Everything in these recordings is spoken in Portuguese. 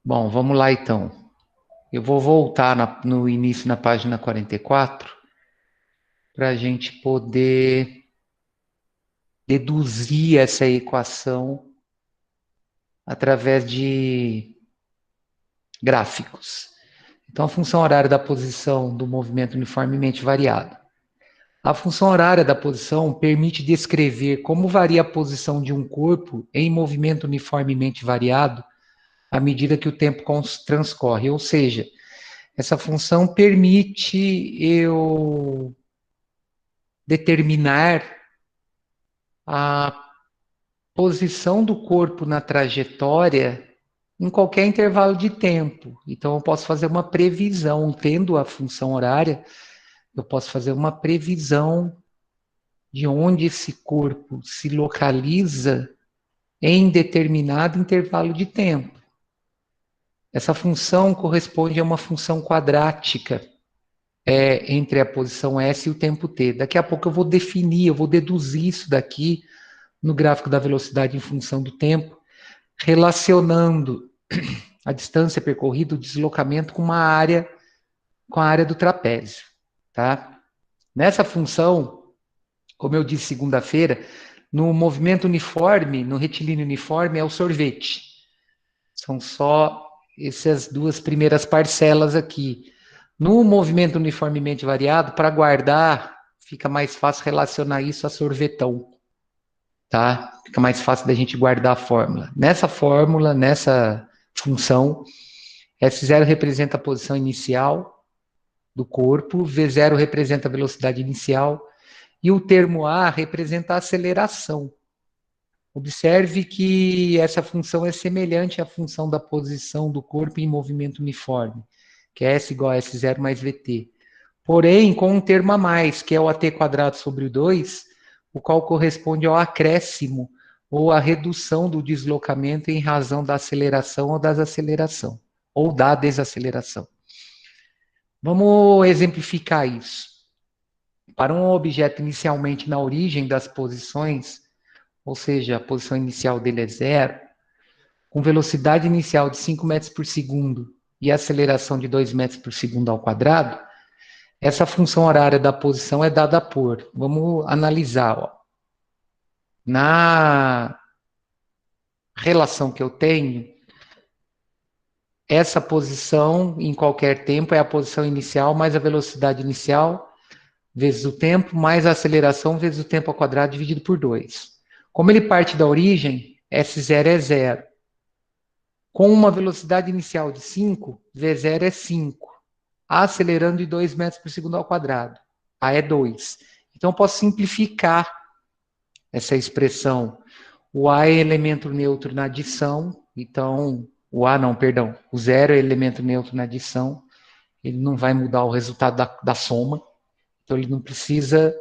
Bom, vamos lá então. Eu vou voltar no início na página 44 para a gente poder deduzir essa equação através de gráficos. Então, a função horária da posição do movimento uniformemente variado. A função horária da posição permite descrever como varia a posição de um corpo em movimento uniformemente variado à medida que o tempo transcorre, ou seja, essa função permite eu determinar a posição do corpo na trajetória em qualquer intervalo de tempo. Então, eu posso fazer uma previsão, tendo a função horária, eu posso fazer uma previsão de onde esse corpo se localiza em determinado intervalo de tempo. Essa função corresponde a uma função quadrática entre a posição S e o tempo t. Daqui a pouco eu vou definir, eu vou deduzir isso daqui no gráfico da velocidade em função do tempo, relacionando a distância percorrida, o deslocamento com a área do trapézio, tá? Nessa função, como eu disse segunda-feira, no movimento uniforme, no retilíneo uniforme, é o sorvete. São só essas duas primeiras parcelas aqui. No movimento uniformemente variado, para guardar, fica mais fácil relacionar isso a sorvetão, tá? Fica mais fácil da gente guardar a fórmula. Nessa fórmula, nessa função, S0 representa a posição inicial do corpo, V0 representa a velocidade inicial e o termo A representa a aceleração. Observe que essa função é semelhante à função da posição do corpo em movimento uniforme, que é S igual a S0 mais VT. Porém, com um termo a mais, que é o AT quadrado sobre o 2, o qual corresponde ao acréscimo ou à redução do deslocamento em razão da aceleração ou desaceleração, ou da desaceleração. Vamos exemplificar isso. Para um objeto inicialmente na origem das posições, ou seja, a posição inicial dele é zero, com velocidade inicial de 5 metros por segundo e aceleração de 2 metros por segundo ao quadrado, essa função horária da posição é dada por, vamos analisar, ó. Na relação que eu tenho, essa posição em qualquer tempo é a posição inicial mais a velocidade inicial vezes o tempo mais a aceleração vezes o tempo ao quadrado dividido por 2. Como ele parte da origem, S0 é zero. Com uma velocidade inicial de 5, V0 é 5. A acelerando de 2 metros por segundo ao quadrado. A é 2. Então, eu posso simplificar essa expressão. O A é elemento neutro na adição. Então, o zero é elemento neutro na adição. Ele não vai mudar o resultado da soma. Então, ele não precisa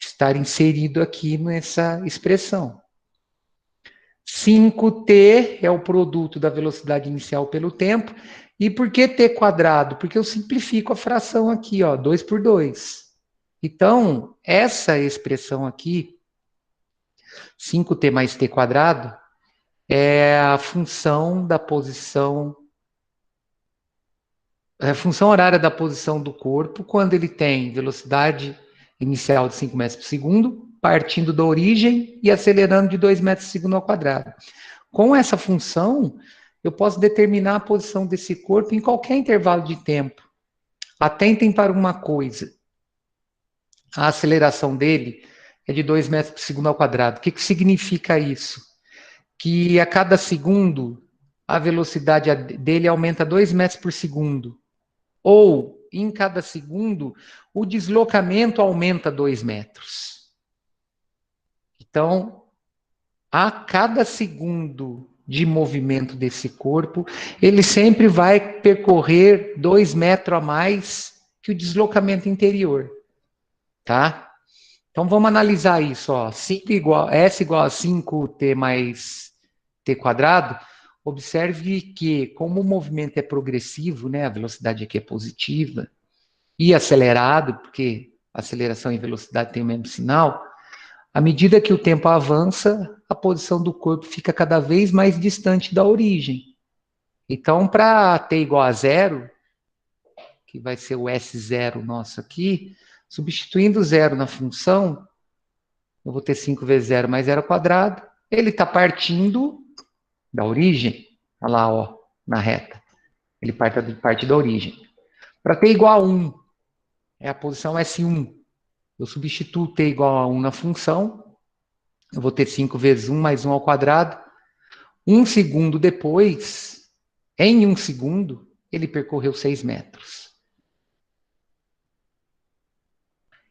estar inserido aqui nessa expressão. 5t é o produto da velocidade inicial pelo tempo. E por que t quadrado? Porque eu simplifico a fração aqui, ó, 2 por 2. Então, essa expressão aqui, 5t mais t quadrado, é a função da posição, é a função horária da posição do corpo quando ele tem velocidade inicial de 5 metros por segundo, partindo da origem e acelerando de 2 metros por segundo ao quadrado. Com essa função, eu posso determinar a posição desse corpo em qualquer intervalo de tempo. Atentem para uma coisa. A aceleração dele é de 2 metros por segundo ao quadrado. O que significa isso? Que a cada segundo, a velocidade dele aumenta 2 metros por segundo. Ou, em cada segundo, o deslocamento aumenta 2 metros. Então, a cada segundo de movimento desse corpo, ele sempre vai percorrer 2 metros a mais que o deslocamento interior, tá? Então vamos analisar isso, ó. S igual a 5t mais t quadrado. Observe que, como o movimento é progressivo, né, a velocidade aqui é positiva, e acelerado, porque aceleração e velocidade têm o mesmo sinal, à medida que o tempo avança, a posição do corpo fica cada vez mais distante da origem. Então, para t igual a zero, que vai ser o S0 nosso aqui, substituindo zero na função, eu vou ter 5 vezes zero mais zero ao quadrado, ele está partindo da origem, olha lá, ó, na reta. Ele parte da origem. Para t igual a 1, é a posição S1. Eu substituo t igual a 1 na função, eu vou ter 5 vezes 1 mais 1 ao quadrado. 1 segundo depois, em 1 segundo, ele percorreu 6 metros.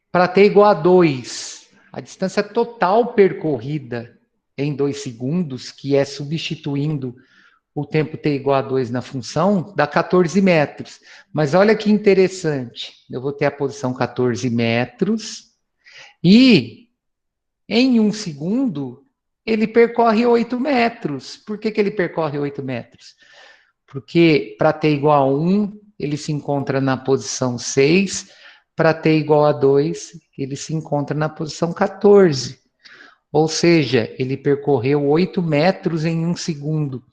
Para t igual a 2, a distância total percorrida em 2 segundos, que é substituindo o tempo t igual a 2 na função, dá 14 metros. Mas olha que interessante, eu vou ter a posição 14 metros, e em 1 segundo, ele percorre 8 metros. Por que ele percorre 8 metros? Porque para t igual a 1, ele se encontra na posição 6, para t igual a 2, ele se encontra na posição 14. Ou seja, ele percorreu 8 metros em 1 segundo.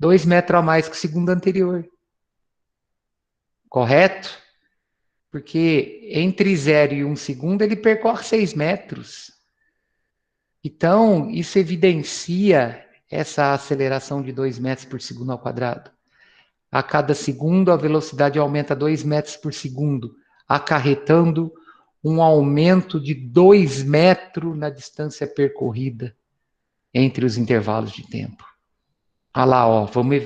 2 metros a mais que o segundo anterior. Correto? Porque entre 0 e 1 segundo ele percorre 6 metros. Então, isso evidencia essa aceleração de 2 metros por segundo ao quadrado. A cada segundo, a velocidade aumenta 2 metros por segundo, acarretando um aumento de 2 metros na distância percorrida entre os intervalos de tempo. Olha lá, ó, vamos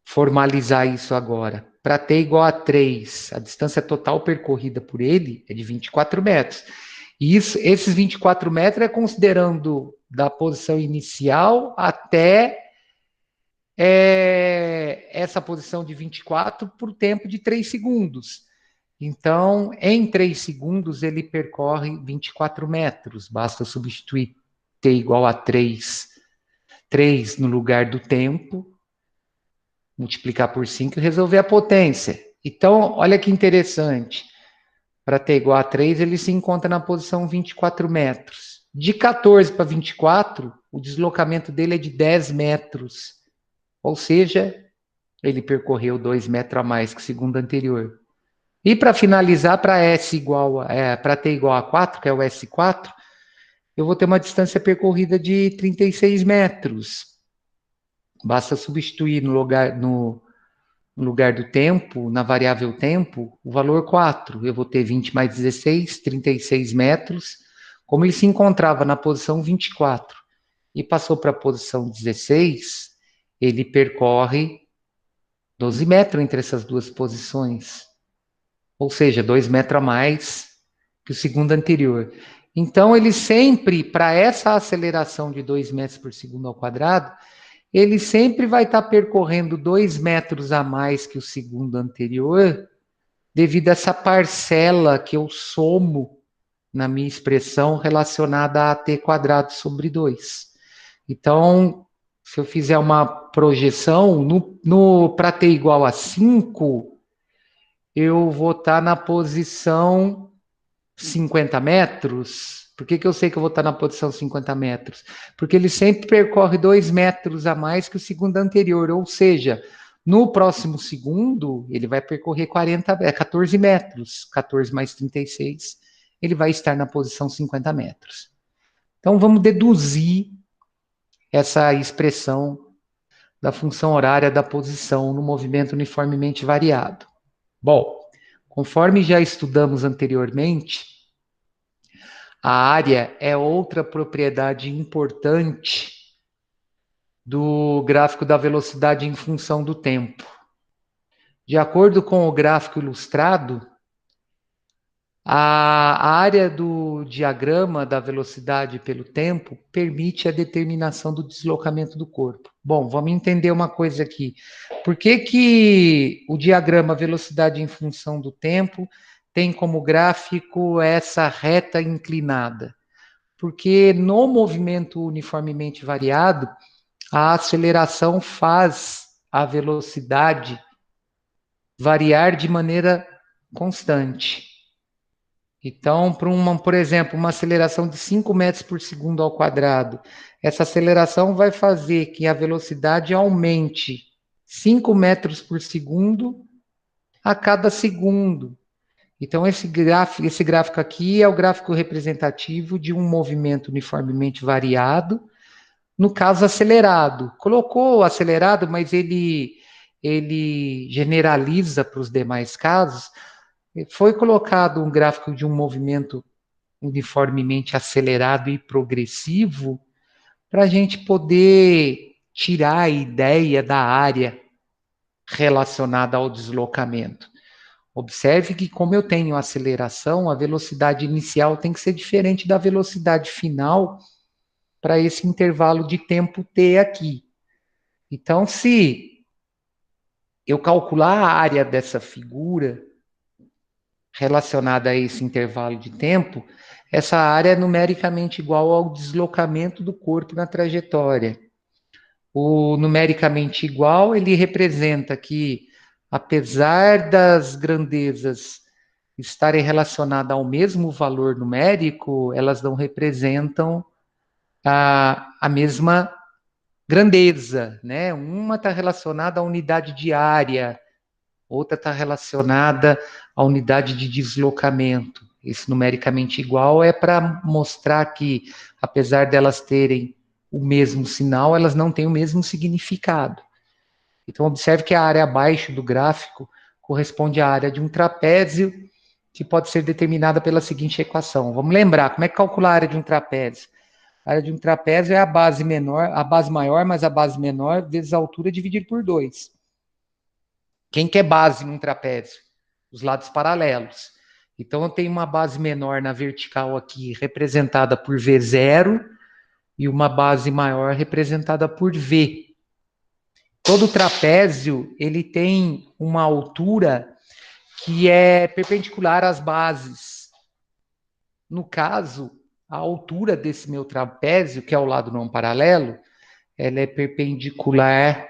formalizar isso agora. Para t igual a 3, a distância total percorrida por ele é de 24 metros. E esses 24 metros é considerando da posição inicial até essa posição de 24 por tempo de 3 segundos. Então, em 3 segundos, ele percorre 24 metros. Basta substituir t igual a 3 no lugar do tempo, multiplicar por 5 e resolver a potência. Então, olha que interessante. Para t igual a 3, ele se encontra na posição 24 metros. De 14 para 24, o deslocamento dele é de 10 metros. Ou seja, ele percorreu 2 metros a mais que o segundo anterior. E para finalizar, para t igual a 4, que é o S4, eu vou ter uma distância percorrida de 36 metros. Basta substituir no lugar do tempo, na variável tempo, o valor 4. Eu vou ter 20 mais 16, 36 metros. Como ele se encontrava na posição 24 e passou para a posição 16, ele percorre 12 metros entre essas duas posições. Ou seja, 2 metros a mais que o segundo anterior. Então, ele sempre, para essa aceleração de 2 metros por segundo ao quadrado, ele sempre vai estar percorrendo 2 metros a mais que o segundo anterior, devido a essa parcela que eu somo na minha expressão relacionada a t quadrado sobre 2. Então, se eu fizer uma projeção, para t igual a 5, eu vou estar na posição 50 metros. Por que eu sei que eu vou estar na posição 50 metros? Porque ele sempre percorre 2 metros a mais que o segundo anterior, ou seja, no próximo segundo, ele vai percorrer 14 metros, 14 mais 36, ele vai estar na posição 50 metros. Então, vamos deduzir essa expressão da função horária da posição no movimento uniformemente variado. Bom, conforme já estudamos anteriormente, a área é outra propriedade importante do gráfico da velocidade em função do tempo. De acordo com o gráfico ilustrado, a área do diagrama da velocidade pelo tempo permite a determinação do deslocamento do corpo. Bom, vamos entender uma coisa aqui. Por que o diagrama velocidade em função do tempo tem como gráfico essa reta inclinada? Porque no movimento uniformemente variado, a aceleração faz a velocidade variar de maneira constante. Então, por exemplo, uma aceleração de 5 metros por segundo ao quadrado, essa aceleração vai fazer que a velocidade aumente 5 metros por segundo a cada segundo. Então, esse gráfico aqui é o gráfico representativo de um movimento uniformemente variado, no caso acelerado. Colocou acelerado, mas ele generaliza para os demais casos. Foi colocado um gráfico de um movimento uniformemente acelerado e progressivo para a gente poder tirar a ideia da área relacionada ao deslocamento. Observe que, como eu tenho aceleração, a velocidade inicial tem que ser diferente da velocidade final para esse intervalo de tempo t aqui. Então, se eu calcular a área dessa figura relacionada a esse intervalo de tempo, essa área é numericamente igual ao deslocamento do corpo na trajetória. O numericamente igual, ele representa que, apesar das grandezas estarem relacionadas ao mesmo valor numérico, elas não representam a mesma grandeza, né? Uma está relacionada à unidade de área, outra está relacionada à unidade de deslocamento. Esse numericamente igual é para mostrar que, apesar delas terem o mesmo sinal, elas não têm o mesmo significado. Então, observe que a área abaixo do gráfico corresponde à área de um trapézio, que pode ser determinada pela seguinte equação. Vamos lembrar, como é que calcula a área de um trapézio? A área de um trapézio é a base menor, a base maior mais a base menor vezes a altura dividido por 2. Quem que é base num trapézio? Os lados paralelos. Então, eu tenho uma base menor na vertical aqui, representada por V0, e uma base maior representada por V. Todo trapézio, ele tem uma altura que é perpendicular às bases. No caso, a altura desse meu trapézio, que é o lado não paralelo, ela é perpendicular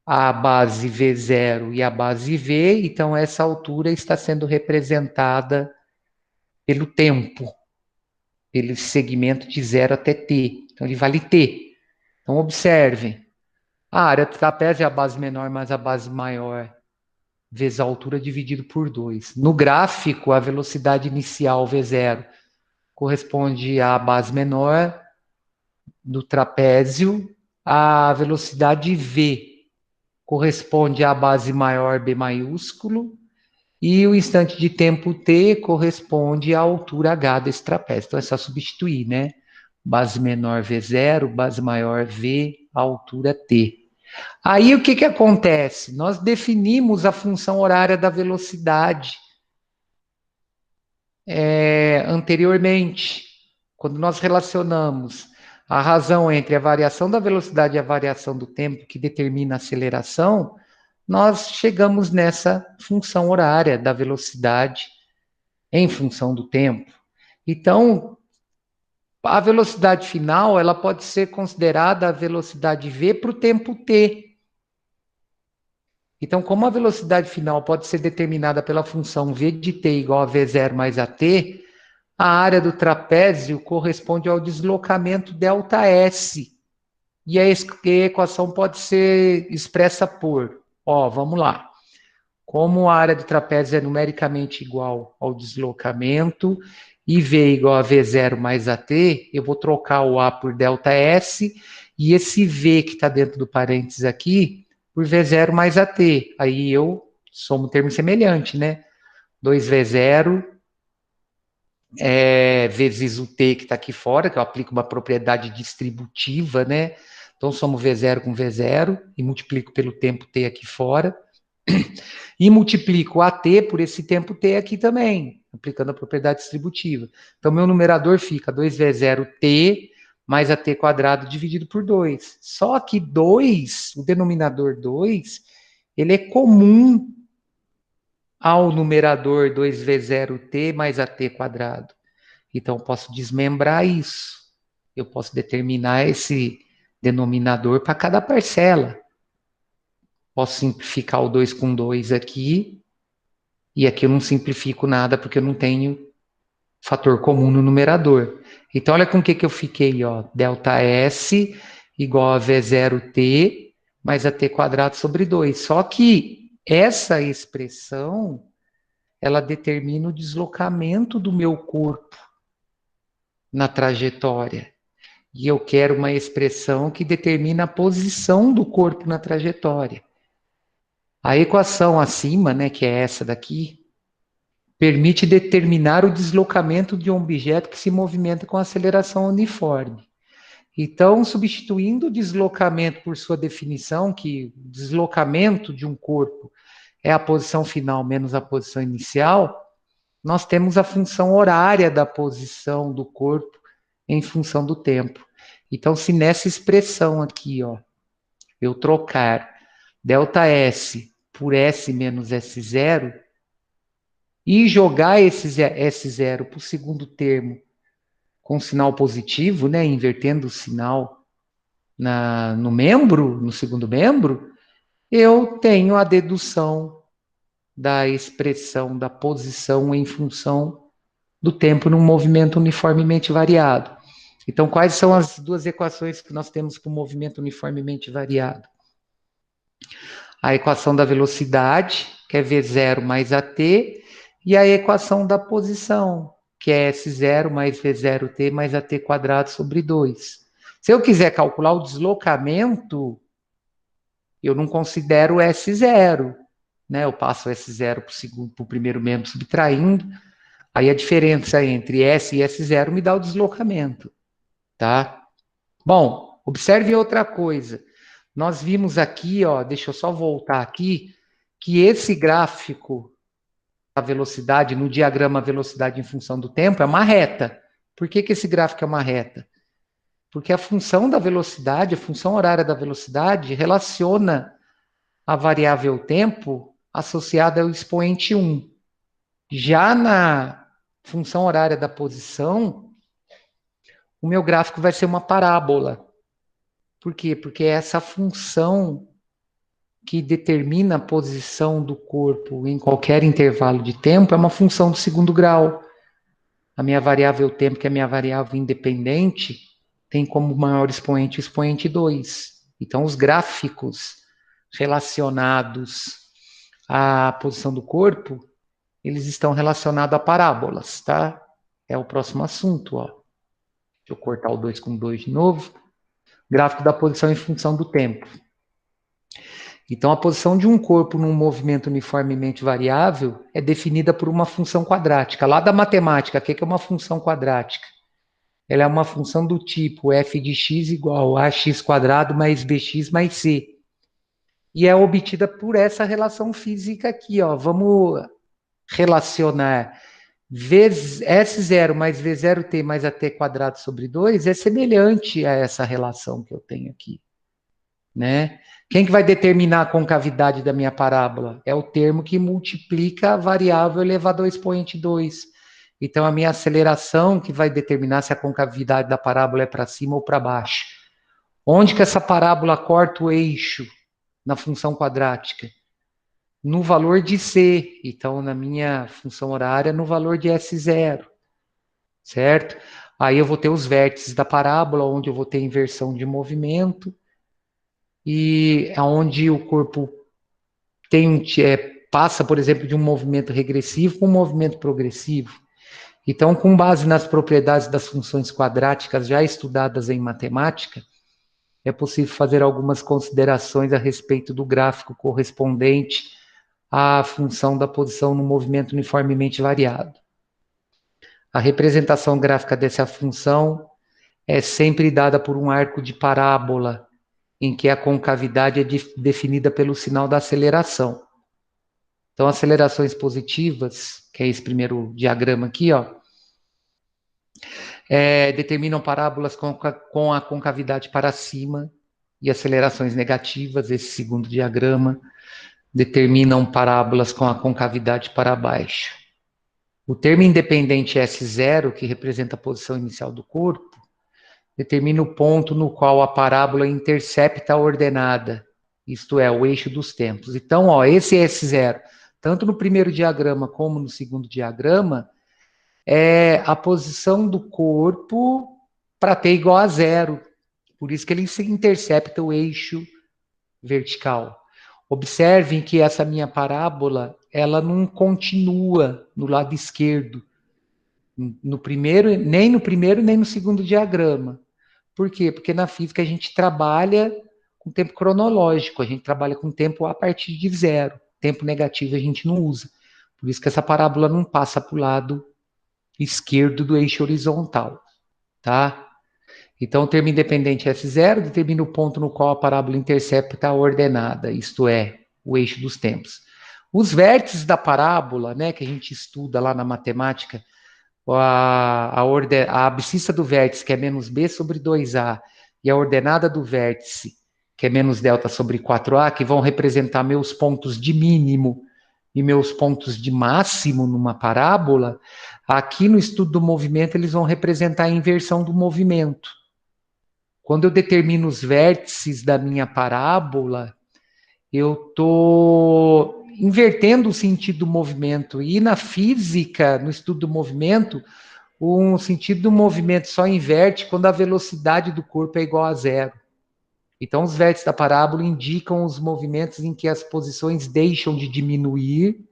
à base V0 e à base V, então essa altura está sendo representada pelo tempo, pelo segmento de 0 até t. Então ele vale t. Então observem, a área do trapézio é a base menor mais a base maior vezes a altura dividido por 2. No gráfico, a velocidade inicial V0 corresponde à base menor do trapézio, a velocidade V corresponde à base maior B maiúsculo, e o instante de tempo t corresponde à altura h desse trapézio. Então é só substituir, né? Base menor V0, base maior V, altura t. Aí o que acontece? Nós definimos a função horária da velocidade anteriormente, quando nós relacionamos a razão entre a variação da velocidade e a variação do tempo que determina a aceleração, nós chegamos nessa função horária da velocidade em função do tempo. Então, a velocidade final, ela pode ser considerada a velocidade v para o tempo t. Então, como a velocidade final pode ser determinada pela função v de t igual a v0 mais at, a área do trapézio corresponde ao deslocamento ΔS. E a equação pode ser expressa por, vamos lá. Como a área do trapézio é numericamente igual ao deslocamento e V igual a V0 mais AT, eu vou trocar o A por ΔS e esse V que está dentro do parênteses aqui por V0 mais AT. Aí eu somo um termo semelhante, né? 2V0 vezes o T que está aqui fora, que eu aplico uma propriedade distributiva, né? Então, somo V0 com V0 e multiplico pelo tempo T aqui fora. E multiplico AT por esse tempo T aqui também, aplicando a propriedade distributiva. Então, meu numerador fica 2V0T mais AT quadrado dividido por 2. Só que 2, o denominador 2, ele é comum ao numerador 2V0T mais AT quadrado. Então, eu posso desmembrar isso. Eu posso determinar esse denominador para cada parcela. Posso simplificar o 2 com 2 aqui, e aqui eu não simplifico nada, porque eu não tenho fator comum no numerador. Então, olha com o que eu fiquei, ó, ΔS igual a V0t mais a t quadrado sobre 2. Só que essa expressão, ela determina o deslocamento do meu corpo na trajetória. E eu quero uma expressão que determina a posição do corpo na trajetória. A equação acima, né, que é essa daqui, permite determinar o deslocamento de um objeto que se movimenta com aceleração uniforme. Então, substituindo o deslocamento por sua definição, que o deslocamento de um corpo é a posição final menos a posição inicial, nós temos a função horária da posição do corpo em função do tempo. Então, se nessa expressão aqui, ó, eu trocar ΔS por S menos S0 e jogar esse S0 para o segundo termo com sinal positivo, né, invertendo o sinal no membro, no segundo membro, eu tenho a dedução da expressão da posição em função do tempo num movimento uniformemente variado. Então, quais são as duas equações que nós temos para o movimento uniformemente variado? A equação da velocidade, que é V0 mais AT, e a equação da posição, que é S0 mais V0t mais AT quadrado sobre 2. Se eu quiser calcular o deslocamento, eu não considero S0, né? Eu passo S0 para o primeiro membro subtraindo, aí a diferença entre S e S0 me dá o deslocamento, tá? Bom, observe outra coisa. Nós vimos aqui, ó, deixa eu só voltar aqui, que esse gráfico da velocidade, no diagrama velocidade em função do tempo, é uma reta. Por que esse gráfico é uma reta? Porque a função da velocidade, a função horária da velocidade, relaciona a variável tempo associada ao expoente 1. Já na função horária da posição, o meu gráfico vai ser uma parábola. Por quê? Porque é essa função que determina a posição do corpo em qualquer intervalo de tempo é uma função do segundo grau. A minha variável tempo, que é a minha variável independente, tem como maior expoente o expoente 2. Então, os gráficos relacionados à posição do corpo, eles estão relacionados a parábolas, tá? É o próximo assunto, ó. Deixa eu cortar o 2 com 2 de novo. Gráfico da posição em função do tempo. Então, a posição de um corpo num movimento uniformemente variável é definida por uma função quadrática. Lá da matemática, o que é uma função quadrática? Ela é uma função do tipo f de x igual a x quadrado mais bx mais c. E é obtida por essa relação física aqui, ó. Vamos relacionar S0 mais V0t mais AT quadrado sobre 2 é semelhante a essa relação que eu tenho aqui, né? Quem que vai determinar a concavidade da minha parábola? É o termo que multiplica a variável elevado ao expoente 2. Então, a minha aceleração que vai determinar se a concavidade da parábola é para cima ou para baixo. Onde que essa parábola corta o eixo na função quadrática? No valor de C. Então, na minha função horária, no valor de S0. Certo? Aí eu vou ter os vértices da parábola, onde eu vou ter inversão de movimento, e aonde o corpo passa, por exemplo, de um movimento regressivo para um movimento progressivo. Então, com base nas propriedades das funções quadráticas já estudadas em matemática, é possível fazer algumas considerações a respeito do gráfico correspondente à função da posição no movimento uniformemente variado. A representação gráfica dessa função é sempre dada por um arco de parábola, em que a concavidade é definida pelo sinal da aceleração. Então, acelerações positivas, que é esse primeiro diagrama aqui, ó, determinam parábolas com a concavidade para cima, e acelerações negativas, esse segundo diagrama, determinam parábolas com a concavidade para baixo. O termo independente S0, que representa a posição inicial do corpo, determina o ponto no qual a parábola intercepta a ordenada, isto é, o eixo dos tempos. Então, ó, esse S0, tanto no primeiro diagrama como no segundo diagrama, é a posição do corpo para t igual a zero. Por isso que ele se intercepta o eixo vertical. Observem que essa minha parábola, ela não continua no lado esquerdo, no primeiro, nem no primeiro, nem no segundo diagrama. Por quê? Porque na física a gente trabalha com tempo cronológico, a gente trabalha com tempo a partir de zero. Tempo negativo a gente não usa. Por isso que essa parábola não passa para o lado esquerdo do eixo horizontal, tá? Então, o termo independente S0 determina o ponto no qual a parábola intercepta a ordenada, isto é, o eixo dos tempos. Os vértices da parábola, né, que a gente estuda lá na matemática, a abscissa do vértice, que é menos b sobre 2a, e a ordenada do vértice, que é menos delta sobre 4a, que vão representar meus pontos de mínimo e meus pontos de máximo numa parábola, aqui no estudo do movimento eles vão representar a inversão do movimento. Quando eu determino os vértices da minha parábola, eu estou invertendo o sentido do movimento. E na física, no estudo do movimento, o sentido do movimento só inverte quando a velocidade do corpo é igual a zero. Então, os vértices da parábola indicam os movimentos em que as posições deixam de diminuir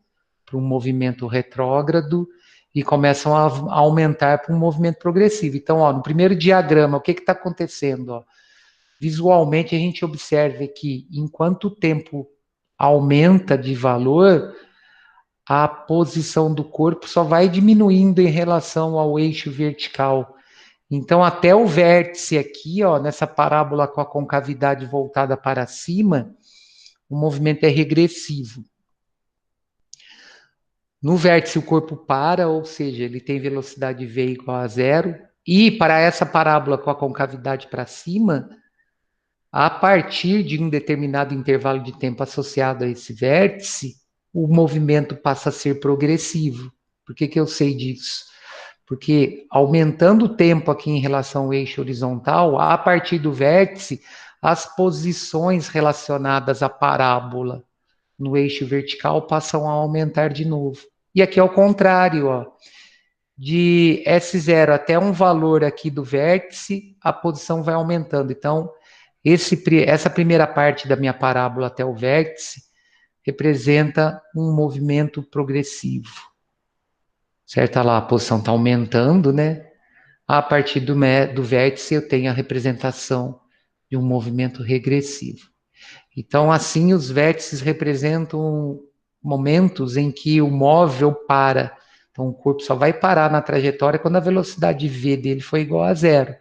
para um movimento retrógrado e começam a aumentar para um movimento progressivo. Então, ó, no primeiro diagrama, o que está acontecendo? Ó? Visualmente, a gente observa que enquanto o tempo aumenta de valor, a posição do corpo só vai diminuindo em relação ao eixo vertical. Então, até o vértice aqui, ó, nessa parábola com a concavidade voltada para cima, o movimento é regressivo. No vértice, o corpo para, ou seja, ele tem velocidade v igual a zero. E para essa parábola com a concavidade para cima, a partir de um determinado intervalo de tempo associado a esse vértice, o movimento passa a ser progressivo. Por que eu sei disso? Porque aumentando o tempo aqui em relação ao eixo horizontal, a partir do vértice, as posições relacionadas à parábola no eixo vertical passam a aumentar de novo. E aqui é o contrário, ó. De S0 até um valor aqui do vértice, a posição vai aumentando. Então, essa primeira parte da minha parábola até o vértice representa um movimento progressivo. Certo? Lá, a posição está aumentando, né? A partir do vértice, eu tenho a representação de um movimento regressivo. Então, assim, os vértices representam momentos em que o móvel para. Então, o corpo só vai parar na trajetória quando a velocidade v dele for igual a zero.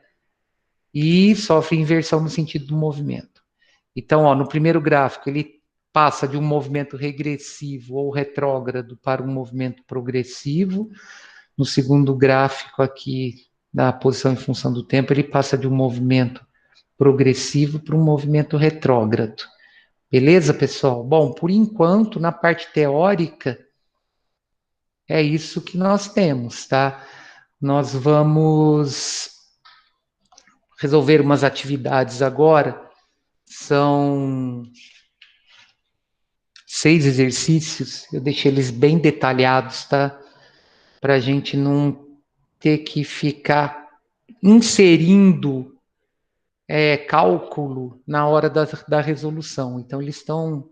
E sofre inversão no sentido do movimento. Então, ó, no primeiro gráfico, ele passa de um movimento regressivo ou retrógrado para um movimento progressivo. No segundo gráfico aqui, da posição em função do tempo, ele passa de um movimento progressivo para um movimento retrógrado. Beleza, pessoal? Bom, por enquanto, na parte teórica, é isso que nós temos, tá? Nós vamos resolver umas atividades agora. São 6 exercícios, eu deixei eles bem detalhados, tá? Para a gente não ter que ficar inserindo cálculo na hora da resolução. Então, eles estão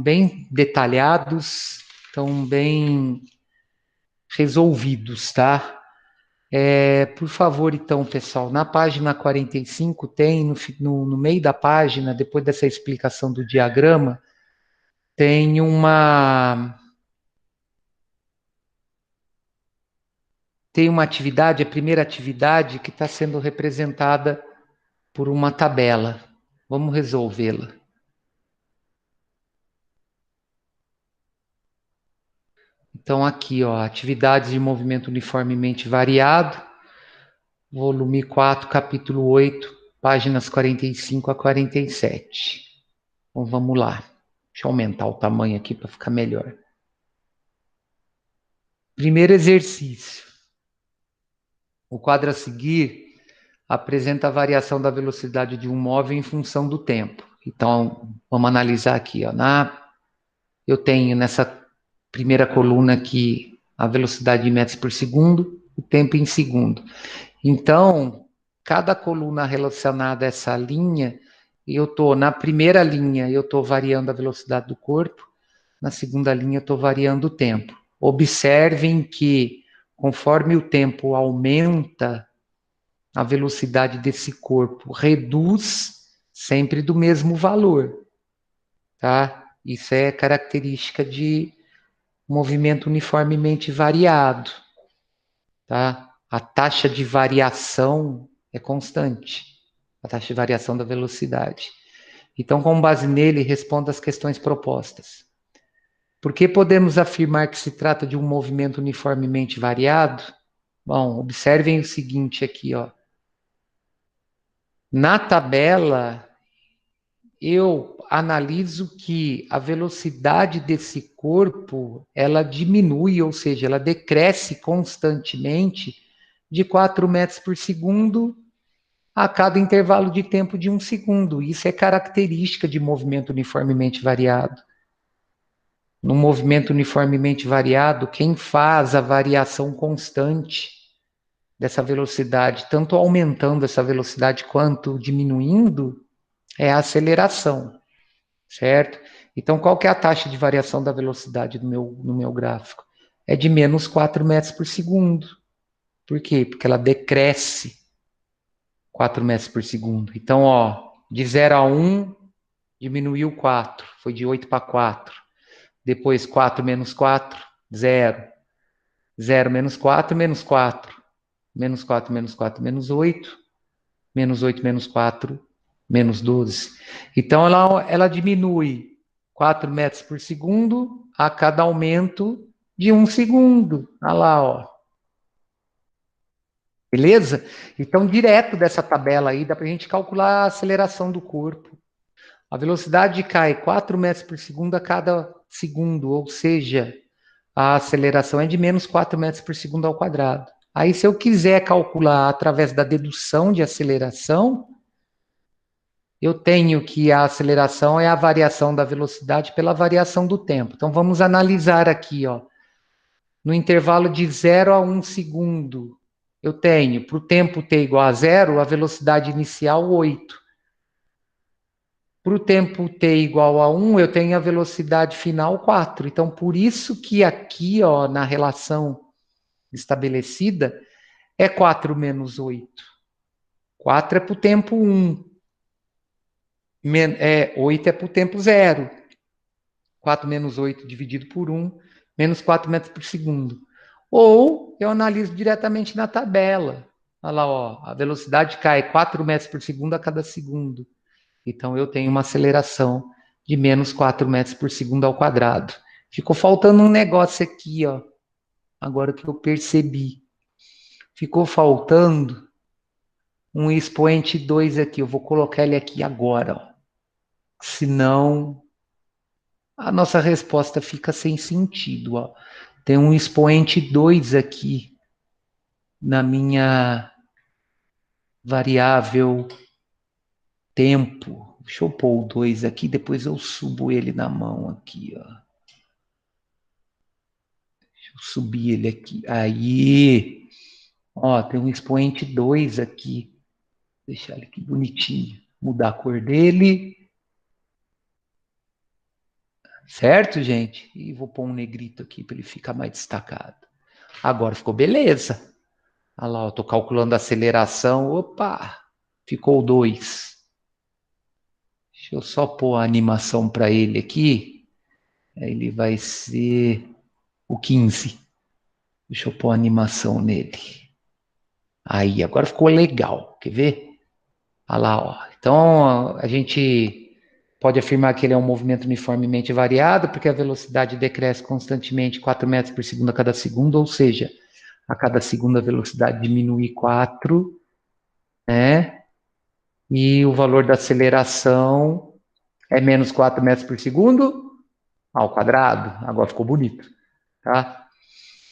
bem detalhados, estão bem resolvidos, tá? Por favor, então, pessoal, na página 45 tem, no meio da página, depois dessa explicação do diagrama, tem uma atividade, a primeira atividade, que está sendo representada por uma tabela. Vamos resolvê-la. Então, aqui, ó, atividades de movimento uniformemente variado, volume 4, capítulo 8, páginas 45 a 47. Então, vamos lá. Deixa eu aumentar o tamanho aqui para ficar melhor. Primeiro exercício. O quadro a seguir apresenta a variação da velocidade de um móvel em função do tempo. Então, vamos analisar aqui. Ó. Eu tenho nessa primeira coluna aqui a velocidade em metros por segundo, o tempo em segundo. Então, cada coluna relacionada a essa linha, na primeira linha, eu estou variando a velocidade do corpo, na segunda linha, eu estou variando o tempo. Observem que, conforme o tempo aumenta, a velocidade desse corpo reduz sempre do mesmo valor, tá? Isso é característica de movimento uniformemente variado, tá? A taxa de variação é constante, a taxa de variação da velocidade. Então, com base nele, responda as questões propostas. Por que podemos afirmar que se trata de um movimento uniformemente variado? Bom, observem o seguinte aqui, ó. Na tabela, eu analiso que a velocidade desse corpo, ela diminui, ou seja, ela decresce constantemente de 4 metros por segundo a cada intervalo de tempo de 1 segundo. Isso é característica de movimento uniformemente variado. No movimento uniformemente variado, quem faz a variação constante dessa velocidade, tanto aumentando essa velocidade quanto diminuindo, é a aceleração, certo? Então, qual que é a taxa de variação da velocidade no meu gráfico? É de menos 4 metros por segundo. Por quê? Porque ela decresce 4 metros por segundo. Então, ó, de 0 a 1, diminuiu 4, foi de 8 para 4. Depois 4 menos 4, 0. 0 menos 4, menos 4. Menos 4 menos 4, menos 8. Menos 8 menos 4, menos 12. Então, ela diminui 4 metros por segundo a cada aumento de 1 segundo. Olha lá, ó. Beleza? Então, direto dessa tabela aí, dá para a gente calcular a aceleração do corpo. A velocidade cai 4 metros por segundo a cada segundo, ou seja, a aceleração é de menos 4 metros por segundo ao quadrado. Aí, se eu quiser calcular através da dedução de aceleração, eu tenho que a aceleração é a variação da velocidade pela variação do tempo. Então, vamos analisar aqui, ó. No intervalo de 0 a 1 segundo, eu tenho, para o tempo t igual a 0, a velocidade inicial 8. Para o tempo t igual a 1, eu tenho a velocidade final 4. Então, por isso que aqui, ó, na relação estabelecida, é 4 menos 8. 4 é para o tempo 1. 8 é para o tempo 0. 4 menos 8 dividido por 1, menos 4 metros por segundo. Ou eu analiso diretamente na tabela. Olha lá, ó, a velocidade cai 4 metros por segundo a cada segundo. Então, eu tenho uma aceleração de menos 4 metros por segundo ao quadrado. Ficou faltando um negócio aqui, ó. Agora que eu percebi. Ficou faltando um expoente 2 aqui. Eu vou colocar ele aqui agora, ó. Senão, a nossa resposta fica sem sentido, ó. Tem um expoente 2 aqui na minha variável tempo. Deixa eu pôr o 2 aqui, depois eu subo ele na mão aqui, ó. Eu subi ele aqui. Aí, ó, tem um expoente 2 aqui. Vou deixar ele aqui bonitinho. Mudar a cor dele. Certo, gente? E vou pôr um negrito aqui para ele ficar mais destacado. Agora ficou beleza. Olha lá, eu estou calculando a aceleração. Opa! Ficou 2. Deixa eu só pôr a animação para ele aqui. Ele vai ser o 15. Deixa eu pôr a animação nele. Aí, agora ficou legal. Quer ver? Olha lá, ó. Então, a gente pode afirmar que ele é um movimento uniformemente variado, porque a velocidade decresce constantemente 4 metros por segundo a cada segundo, ou seja, a cada segundo a velocidade diminui 4, né? E o valor da aceleração é menos 4 metros por segundo ao quadrado. Agora ficou bonito, tá?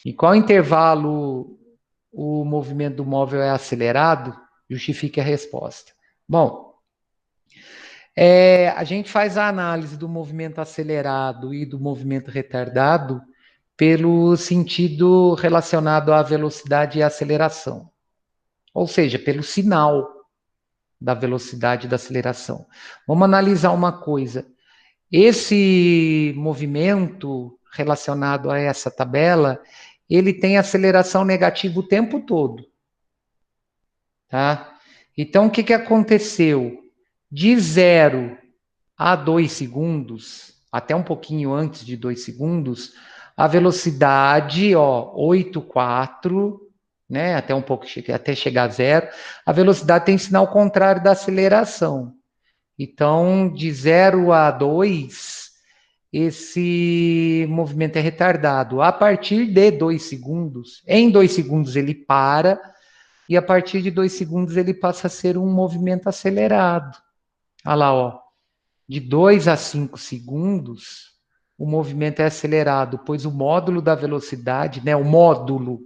Em qual intervalo o movimento do móvel é acelerado? Justifique a resposta. Bom, a gente faz a análise do movimento acelerado e do movimento retardado pelo sentido relacionado à velocidade e aceleração, ou seja, pelo sinal da velocidade e da aceleração. Vamos analisar uma coisa. Esse movimento relacionado a essa tabela, ele tem aceleração negativa o tempo todo, tá? Então, o que que aconteceu? De 0 a 2 segundos, até um pouquinho antes de 2 segundos, a velocidade, ó, 8,4, né, até um pouco, até chegar a 0, a velocidade tem sinal contrário da aceleração. Então, de 0 a 2, esse movimento é retardado. A partir de 2 segundos, em 2 segundos ele para, e a partir de 2 segundos ele passa a ser um movimento acelerado. Olha lá, ó. De 2 a 5 segundos, o movimento é acelerado, pois o módulo da velocidade, né, o módulo,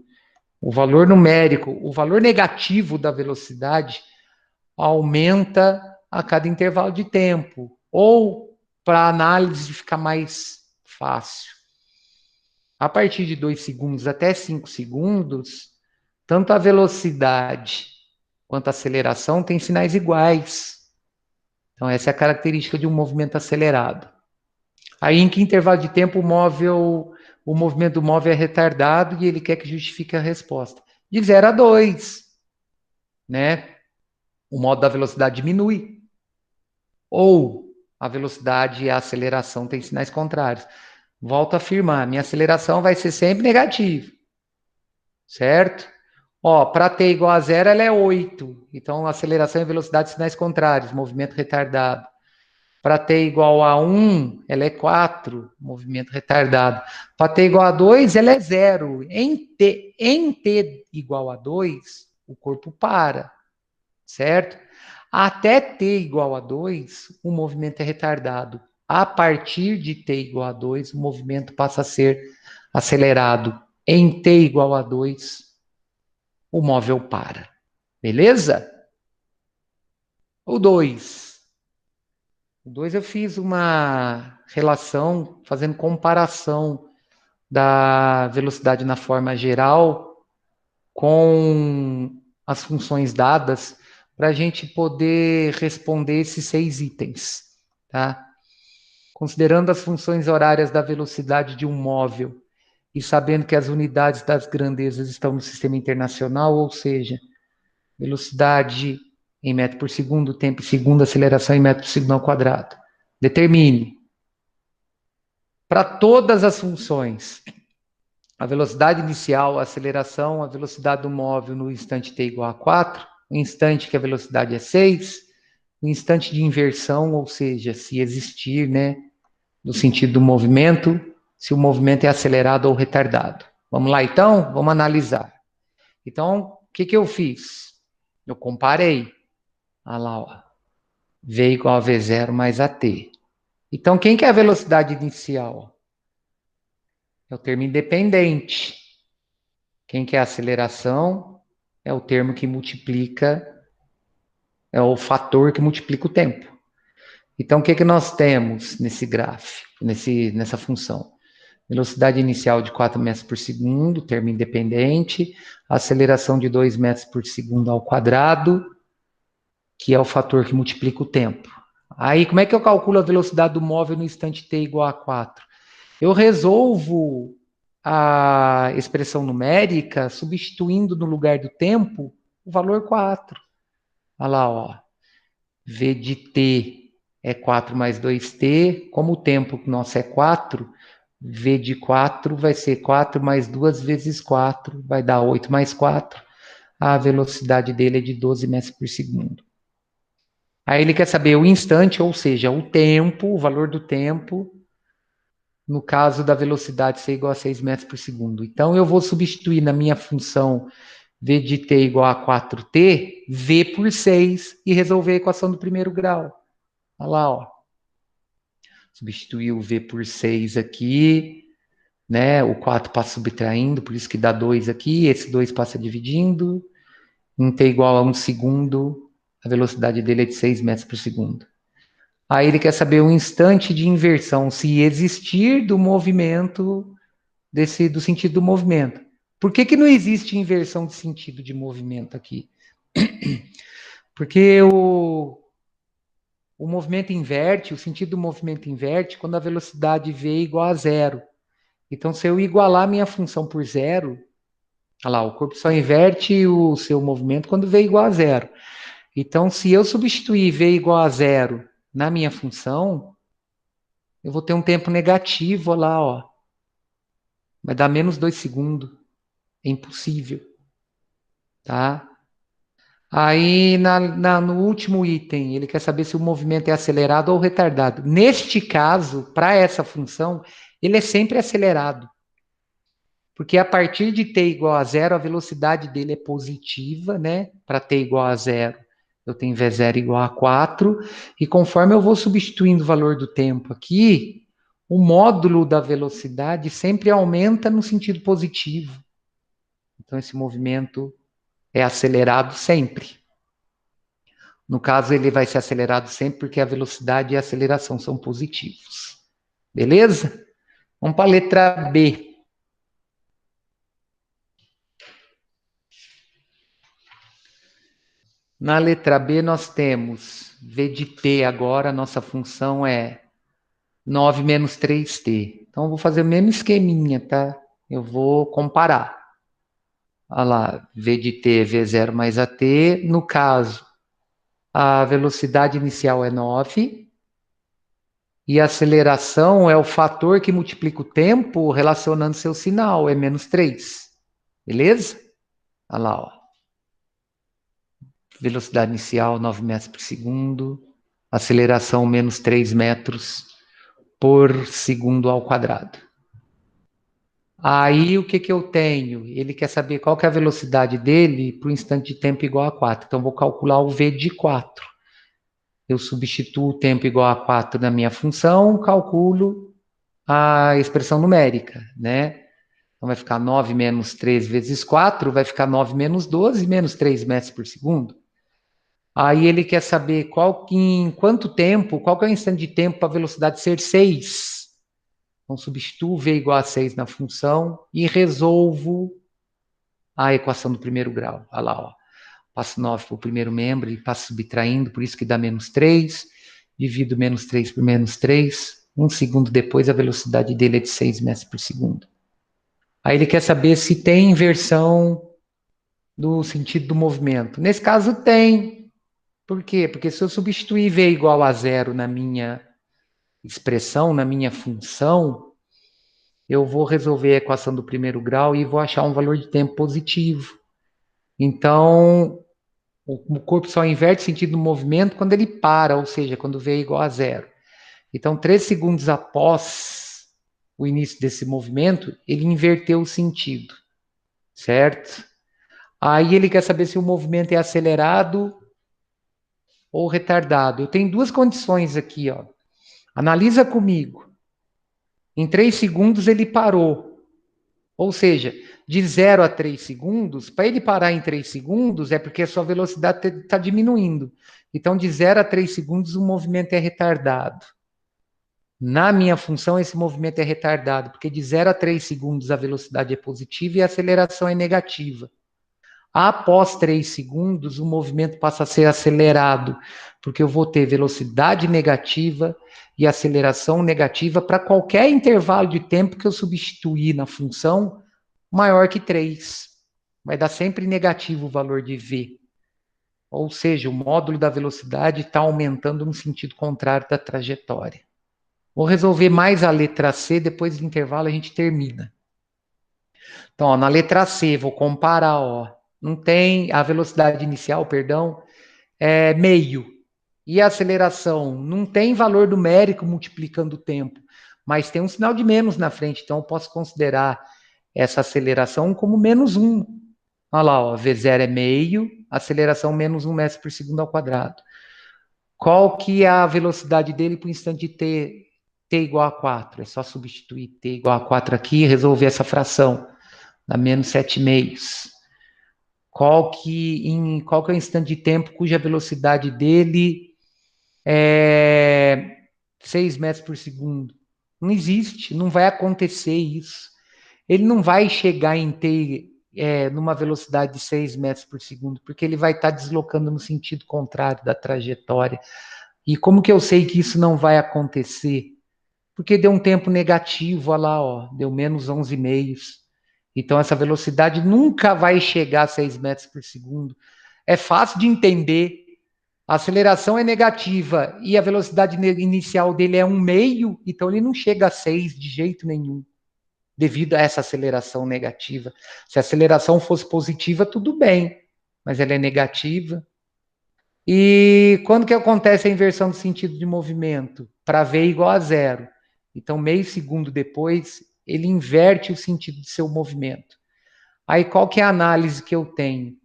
o valor numérico, o valor negativo da velocidade aumenta a cada intervalo de tempo, ou para a análise ficar mais fácil. A partir de 2 segundos até 5 segundos, tanto a velocidade quanto a aceleração têm sinais iguais. Então, essa é a característica de um movimento acelerado. Aí, em que intervalo de tempo o movimento do móvel é retardado e ele quer que justifique a resposta? De 0 a 2, né? O modo da velocidade diminui. Ou a velocidade e a aceleração têm sinais contrários. Volto a afirmar, minha aceleração vai ser sempre negativa, certo? Ó, para t igual a 0, ela é 8. Então, aceleração e velocidade sinais contrários, movimento retardado. Para t igual a 1, ela é 4, movimento retardado. Para t igual a 2, ela é 0. Em t igual a 2, o corpo para, certo? Até t igual a 2, o movimento é retardado. A partir de t igual a 2, o movimento passa a ser acelerado. Em t igual a 2, o móvel para. Beleza? O 2. O 2 eu fiz uma relação, fazendo comparação da velocidade na forma geral com as funções dadas para a gente poder responder esses 6 itens, tá? Considerando as funções horárias da velocidade de um móvel e sabendo que as unidades das grandezas estão no sistema internacional, ou seja, velocidade em metro por segundo, tempo em segundo, aceleração em metro por segundo ao quadrado. Determine, para todas as funções, a velocidade inicial, a aceleração, a velocidade do móvel no instante t igual a 4, o instante que a velocidade é 6, o instante de inversão, ou seja, se existir, né, no sentido do movimento, se o movimento é acelerado ou retardado. Vamos lá, então? Vamos analisar. Então, o que que eu fiz? Eu comparei. Olha lá, ó. V igual a V0 mais AT. Então, quem que é a velocidade inicial? É o termo independente. Quem que é a aceleração? É o termo que multiplica, é o fator que multiplica o tempo. Então, o que que nós temos nesse gráfico, nessa função? Velocidade inicial de 4 metros por segundo, termo independente, aceleração de 2 metros por segundo ao quadrado, que é o fator que multiplica o tempo. Aí, como é que eu calculo a velocidade do móvel no instante t igual a 4? Eu resolvo a expressão numérica substituindo no lugar do tempo o valor 4. Olha lá, ó. V de t é 4 mais 2t. Como o tempo nosso é 4, V de 4 vai ser 4 mais 2 vezes 4, vai dar 8 mais 4. A velocidade dele é de 12 metros por segundo. Aí ele quer saber o instante, ou seja, o tempo, o valor do tempo, no caso da velocidade ser igual a 6 metros por segundo. Então, eu vou substituir na minha função V de t igual a 4t, V por 6, e resolver a equação do primeiro grau. Olha lá, ó. Substituir o V por 6 aqui, né? O 4 passa subtraindo, por isso que dá 2 aqui, esse 2 passa dividindo. Em t igual a 1 segundo, a velocidade dele é de 6 metros por segundo. Aí ele quer saber o instante de inversão, se existir do movimento do sentido do movimento. Por que não existe inversão de sentido de movimento aqui? Porque o movimento inverte, o sentido do movimento inverte quando a velocidade v é igual a zero. Então, se eu igualar a minha função por zero, olha lá, o corpo só inverte o seu movimento quando v é igual a zero. Então, se eu substituir v igual a zero na minha função, eu vou ter um tempo negativo, olha lá, ó. Vai dar menos 2 segundos. É impossível. Tá? Aí, no último item, ele quer saber se o movimento é acelerado ou retardado. Neste caso, para essa função, ele é sempre acelerado. Porque a partir de t igual a zero, a velocidade dele é positiva, né? Para t igual a zero, eu tenho v0 igual a 4. E conforme eu vou substituindo o valor do tempo aqui, o módulo da velocidade sempre aumenta no sentido positivo. Então, esse movimento é acelerado sempre. No caso, ele vai ser acelerado sempre porque a velocidade e a aceleração são positivos. Beleza? Vamos para a letra B. Na letra B, nós temos V de t agora, a nossa função é 9 menos 3t. Então, eu vou fazer o mesmo esqueminha, tá? Eu vou comparar. Olha lá, V de t é V0 mais AT. No caso, a velocidade inicial é 9. E a aceleração é o fator que multiplica o tempo relacionando seu sinal, é menos 3. Beleza? Olha lá, ó. Velocidade inicial, 9 metros por segundo. Aceleração, menos 3 metros por segundo ao quadrado. Aí, o que eu tenho? Ele quer saber qual que é a velocidade dele para o instante de tempo igual a 4. Então, vou calcular o V de 4. Eu substituo o tempo igual a 4 na minha função, calculo a expressão numérica, né? Então, vai ficar 9 menos 3 vezes 4, vai ficar 9 menos 12, menos 3 metros por segundo. Aí ele quer saber em quanto tempo, qual que é o instante de tempo para a velocidade ser 6. Então, substituo V igual a 6 na função e resolvo a equação do primeiro grau. Olha lá, ó. Passo 9 para o primeiro membro e passo subtraindo, por isso que dá menos 3. Divido menos 3 por menos 3. Um segundo depois, a velocidade dele é de 6 metros por segundo. Aí ele quer saber se tem inversão do sentido do movimento. Nesse caso, tem. Por quê? Porque se eu substituir V igual a zero na minha expressão, na minha função, eu vou resolver a equação do primeiro grau e vou achar um valor de tempo positivo. Então, o corpo só inverte o sentido do movimento quando ele para, ou seja, quando V é igual a zero. Então, 3 segundos após o início desse movimento, ele inverteu o sentido, certo? Aí ele quer saber se o movimento é acelerado ou retardado. Eu tenho duas condições aqui, ó. Analisa comigo. Em 3 segundos ele parou. Ou seja, de 0 a 3 segundos, para ele parar em 3 segundos é porque a sua velocidade está diminuindo. Então, de 0 a 3 segundos o movimento é retardado. Na minha função, esse movimento é retardado, porque de 0 a 3 segundos a velocidade é positiva e a aceleração é negativa. Após 3 segundos, o movimento passa a ser acelerado, porque eu vou ter velocidade negativa e aceleração negativa para qualquer intervalo de tempo que eu substituir na função maior que 3. Vai dar sempre negativo o valor de V. Ou seja, o módulo da velocidade está aumentando no sentido contrário da trajetória. Vou resolver mais a letra C, depois do intervalo a gente termina. Então, ó, na letra C, vou comparar, ó. Não tem a velocidade inicial, perdão, é meio. E a aceleração não tem valor numérico multiplicando o tempo, mas tem um sinal de menos na frente, então eu posso considerar essa aceleração como menos 1. Olha lá, ó, V0 é meio, aceleração menos 1 metro por segundo ao quadrado. Qual que é a velocidade dele para o instante de t igual a 4? É só substituir t igual a 4 aqui e resolver essa fração. Dá menos 7 meios. Qual que é o instante de tempo cuja velocidade dele é 6 metros por segundo? Não existe, não vai acontecer isso. ele não vai chegar em ter numa velocidade de 6 metros por segundo, porque ele vai estar deslocando no sentido contrário da trajetória. E como que eu sei que isso não vai acontecer? Porque deu um tempo negativo, olha lá, ó, deu menos 11,5. Então, essa velocidade nunca vai chegar a 6 metros por segundo. É fácil de entender. A aceleração é negativa e a velocidade inicial dele é 1,5, então ele não chega a 6 de jeito nenhum, devido a essa aceleração negativa. Se a aceleração fosse positiva, tudo bem, mas ela é negativa. E quando que acontece a inversão do sentido de movimento? Para v igual a zero. Então, meio segundo depois, ele inverte o sentido de seu movimento. Aí, qual que é a análise que eu tenho?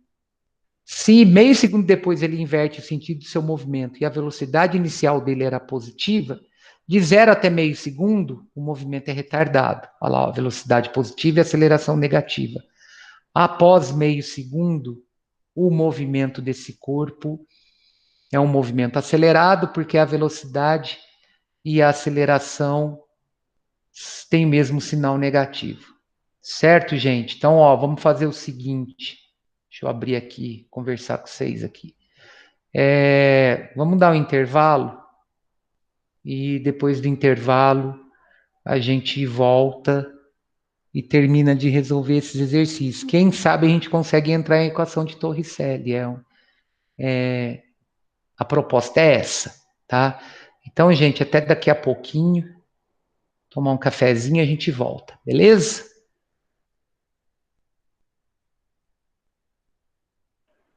Se meio segundo depois ele inverte o sentido do seu movimento e a velocidade inicial dele era positiva, de 0 até meio segundo, o movimento é retardado. Olha lá, a velocidade positiva e aceleração negativa. Após meio segundo, o movimento desse corpo é um movimento acelerado, porque a velocidade e a aceleração têm mesmo sinal negativo. Certo, gente? Então, ó, vamos fazer o seguinte. Deixa eu abrir aqui, conversar com vocês aqui. Vamos dar um intervalo e depois do intervalo a gente volta e termina de resolver esses exercícios. Quem sabe a gente consegue entrar em equação de Torricelli. A proposta é essa, tá? Então, gente, até daqui a pouquinho, tomar um cafezinho e a gente volta, beleza?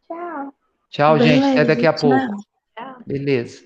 Tchau. Tchau, gente, até Beleza, daqui a tchau. pouco. Beleza.